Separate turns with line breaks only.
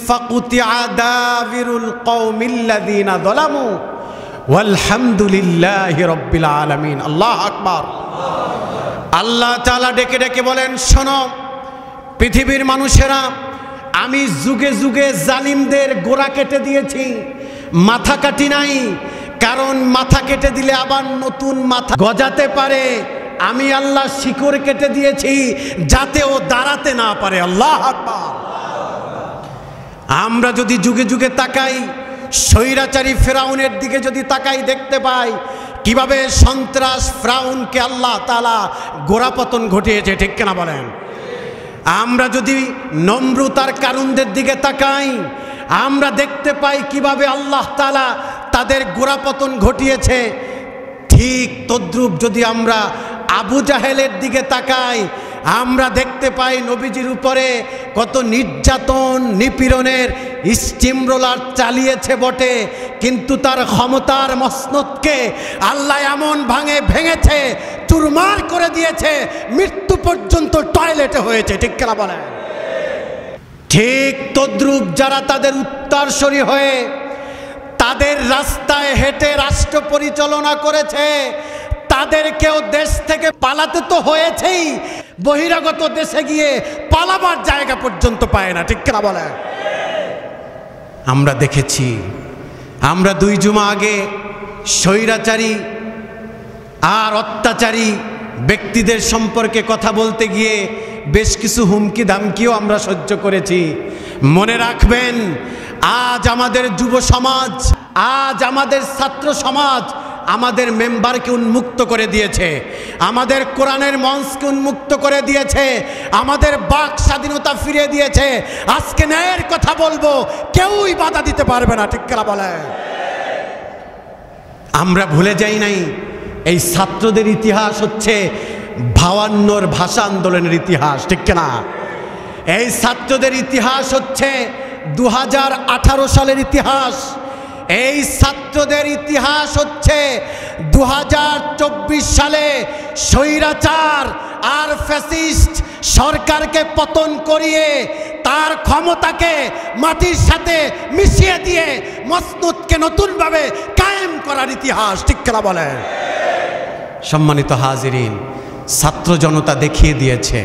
ফাকুতিআ দাবিরুল কওমিল্লাযীনা যালামু ওয়ালহামদুলিল্লাহি রাব্বিল আলামিন। আল্লাহু আকবার। আল্লাহ তাআলা ডেকে ডেকে বলেন, শোনো পৃথিবীর মানুষেরা, আমি যুগে যুগে জালিমদের গোড়া কেটে দিয়েছি, মাথা কাটি নাই। কারণ মাথা কেটে দিলে আবার নতুন মাথা গজাতে পারে। আমি আল্লাহ শিকড় কেটে দিয়েছি যাতে ও দাঁড়াতে না পারে। আল্লাহু আকবার। আমরা যদি যুগে যুগে তাকাই, স্বৈরাচারী ফেরাউনের দিকে যদি তাকাই, দেখতে পাই কিভাবে সন্ত্রাস ফেরাউনকে আল্লাহ তাআলা গোড়াপতন ঘটিয়েছে। ঠিক কিনা বলেন? আমরা যদি নমরুদ আর কারুনদের দিকে তাকাই, আমরা দেখতে পাই কিভাবে আল্লাহ তাআলা তাদের গোড়াপতন ঘটিয়েছে। ঠিক তদ্রূপ যদি আমরা আবু জাহেলের দিকে তাকাই, আমরা দেখতে পাই নবীজির উপরে কত নির্যাতন নিপীড়নের স্টিমরোলার চালিয়েছে বটে, কিন্তু তার ক্ষমতার মসনদকে আল্লাহ এমন ভেঙেছে, চুরমার করে দিয়েছে, মৃত্যু পর্যন্ত টয়লেটে হয়েছে। ঠিক কেনা বলে? ঠিক তদ্রূপ যারা তাদের উত্তরসূরি হয়ে তাদের রাস্তায় হেঁটে রাষ্ট্র পরিচালনা করেছে, তাদেরকেও দেশ থেকে পালাতে তো হয়েছেই, বহিরাগত দেশে গিয়ে পালাবার জায়গা পর্যন্ত পায় না। ঠিক কিনা বলে? আমরা দেখেছি, আমরা 2 জুমা আগে স্বৈরাচারী আর অত্যাচারী ব্যক্তিদের সম্পর্কে কথা বলতে গিয়ে বেশ কিছু হুমকি ধামকিও আমরা সহ্য করেছি। মনে রাখবেন, আজ আমাদের যুব সমাজ, আজ আমাদের ছাত্র সমাজ আমাদের মেম্বারকে উন্মুক্ত করে দিয়েছে, আমাদের কোরআনের মঞ্চকে উন্মুক্ত করে দিয়েছে, আমাদের বাক স্বাধীনতা ফিরিয়ে দিয়েছে। আজকে ন্যায়ের কথা বলবো, কেউই বাধা দিতে পারবে না। ঠিক কিনা বলে? আমরা ভুলে যাই নাই, এই ছাত্রদের ইতিহাস হচ্ছে 52 ভাষা আন্দোলনের ইতিহাস। ঠিক কিনা? এই ছাত্রদের ইতিহাস হচ্ছে 2018 সালের ইতিহাস। এই ছাত্রদের ইতিহাস হচ্ছে 2024 সালে স্বৈরাচার আর ফ্যাসিস্ট সরকারকে পতন করিয়ে তার ক্ষমতাকে মাটির সাথে মিশিয়ে দিয়ে মসনদকে নতুনভাবে কায়েম করার ইতিহাস। ঠিক কিনা বলে? সম্মানিত হাজিরিন, ছাত্র জনতা দেখিয়ে দিয়েছে